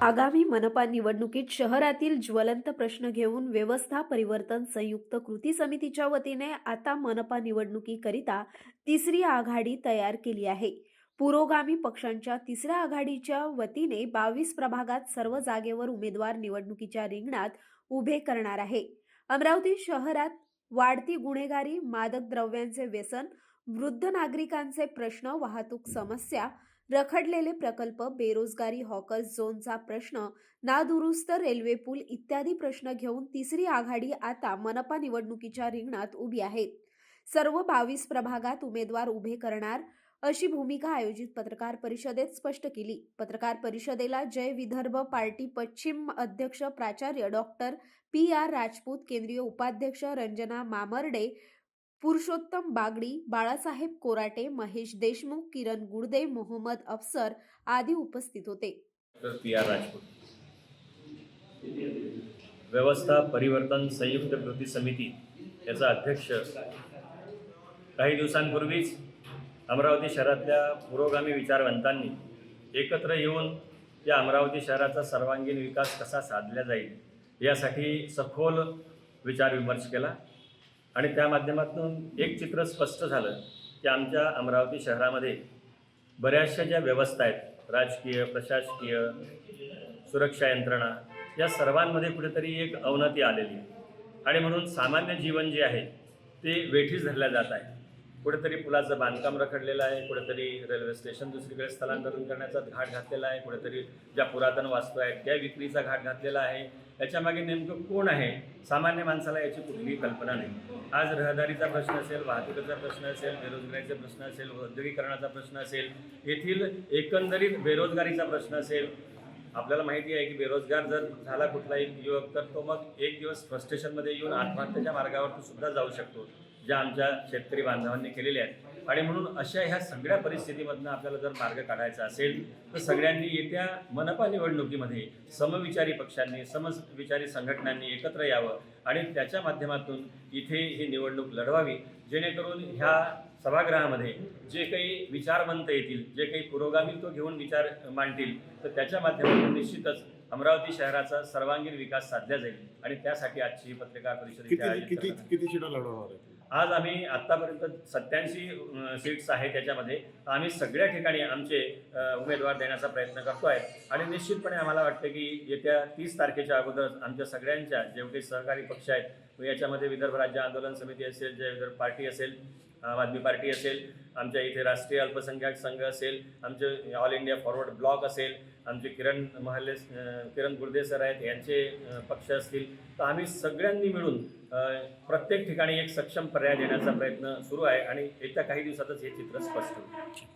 आगामी मनपा निवडणुकीत शहरातील ज्वलंत प्रश्न घेऊन व्यवस्था परिवर्तन संयुक्त कृती समितीच्या वतीने आता मनपा निवडणुकीकरिता तिसरी आघाडी तयार केली आहे। पुरोगामी पक्षांच्या तिसऱ्या आघाडीच्या वतीने 22 प्रभागात सर्व जागेवर उमेदवार निवडणुकीच्या रिंगणात उभे करणार आहे। अमरावती शहरात वाढती गुन्हेगारी, मादक द्रव्यांचे व्यसन, वृद्ध नागरिकांचे प्रश्न, वाहतूक समस्या, रखडलेले प्रकल्प, बेरोजगारी, हॉकर्स झोनचा प्रश्न, नादुरुस्त रेल्वे पूल इत्यादी प्रश्न घेऊन तिसरी आघाडी आता मनपा निवडणुकीच्या रिंगणात उभी आहे। सर्व 22 प्रभागात उमेदवार उभे करणार अशी भूमिका आयोजित पत्रकार परिषदेत स्पष्ट केली। पत्रकार परिषदेला जय विदर्भ पार्टी पश्चिम अध्यक्ष प्राचार्य डॉक्टर PR राजपूत, केंद्रीय उपाध्यक्ष रंजना मामर्डे, पुरुषोत्तम बागडी, बाळासाहेब कोराटे, महेश देशमुख, किरण गुडदे, मोहम्मद अफसर आदी उपस्थित होते। PR राजपूत, व्यवस्था परिवर्तन संयुक्त कृती समिती याचा अध्यक्ष। काही दिवसांपूर्वीच अमरावती शहरातल्या पुरोगामी विचारवंतांनी एकत्र येऊन या अमरावती शहराचा सर्वांगीण विकास कसा साधला जाईल यासाठी सखोल विचारविमर्श केला आणि त्या माध्यमातून एक चित्र स्पष्ट झालं की आमच्या अमरावती शहरामध्ये बऱ्याचशा ज्या व्यवस्था आहेत, राजकीय, प्रशासकीय, सुरक्षा यंत्रणा, या सर्वांमध्ये कुठेतरी एक अवनती आलेली आहे आणि म्हणून सामान्य जीवन जे आहे ते वेठीस धरल्या जात आहे। कुठेतरी पुलाचं बांधकाम रखडलेलं आहे, कुठेतरी रेल्वे स्टेशन दुसरीकडे स्थलांतरण करण्याचा घाट घातलेला आहे, कुठेतरी ज्या पुरातन वास्तू आहेत त्या विक्रीचा घाट घातलेला आहे। याच्यामागे नेमकं कोण आहे? सामान्य माणसाला याची कुठलीही कल्पना नाही। आज रहदारीचा प्रश्न असेल, वाहतुकीचा प्रश्न असेल, बेरोजगारीचा प्रश्न असेल, औद्योगिकरणाचा प्रश्न असेल, येथील एकंदरीत बेरोजगारीचा प्रश्न असेल। आपल्याला माहिती आहे की बेरोजगार जर झाला कुठलाही युवक तर तो मग एक दिवस फ्रस्ट्रेशनमध्ये येऊन आत्महत्येच्या मार्गावर सुद्धा जाऊ शकतो, ज्या आमच्या शेतकरी बांधवांनी केलेल्या आहेत। आणि म्हणून अशा ह्या सगळ्या परिस्थितीमधून आपल्याला जर मार्ग काढायचा असेल तर सगळ्यांनी येत्या मनपा निवडणुकीमध्ये समविचारी पक्षांनी, समविचारी संघटनांनी एकत्र यावं आणि त्याच्या माध्यमातून इथे ही निवडणूक लढवावी, जेणेकरून ह्या सभागृहामध्ये जे काही विचारवंत येतील, जे काही पुरोगामित्व घेऊन विचार मांडतील, तर त्याच्या माध्यमातून निश्चितच अमरावती शहराचा सर्वांगीण विकास साधला जाईल आणि त्यासाठी आजची पत्रकार परिषद किती सीटा लढवणार आहे? आज आम्ही आत्तापर्यंत 87 सीट्स आहेत, त्याच्यामध्ये आम्ही सगळ्या ठिकाणी आमचे उमेदवार देण्याचा प्रयत्न करतो आहे आणि निश्चितपणे आम्हाला वाटतं की येत्या 30 तारखेच्या अगोदर आमच्या सगळ्यांच्या जे काही सहकारी पक्ष आहेत, याच्यामध्ये विदर्भ राज्य आंदोलन समिती असेल, जय विदर्भ पार्टी असेल, आम आदमी पार्टी असेल, आमच्या इथे राष्ट्रीय अल्पसंख्याक संघ असेल, आमचे ऑल इंडिया फॉरवर्ड ब्लॉक असेल, आमचे किरण गुडदे सर आहेत यांचे पक्ष असतील, तर आम्ही सगळ्यांनी मिळून प्रत्येक ठिकाणी एक सक्षम पर्याय देण्याचा प्रयत्न सुरू आहे आणि येत्या काही दिवसातच हे चित्र स्पष्ट होईल।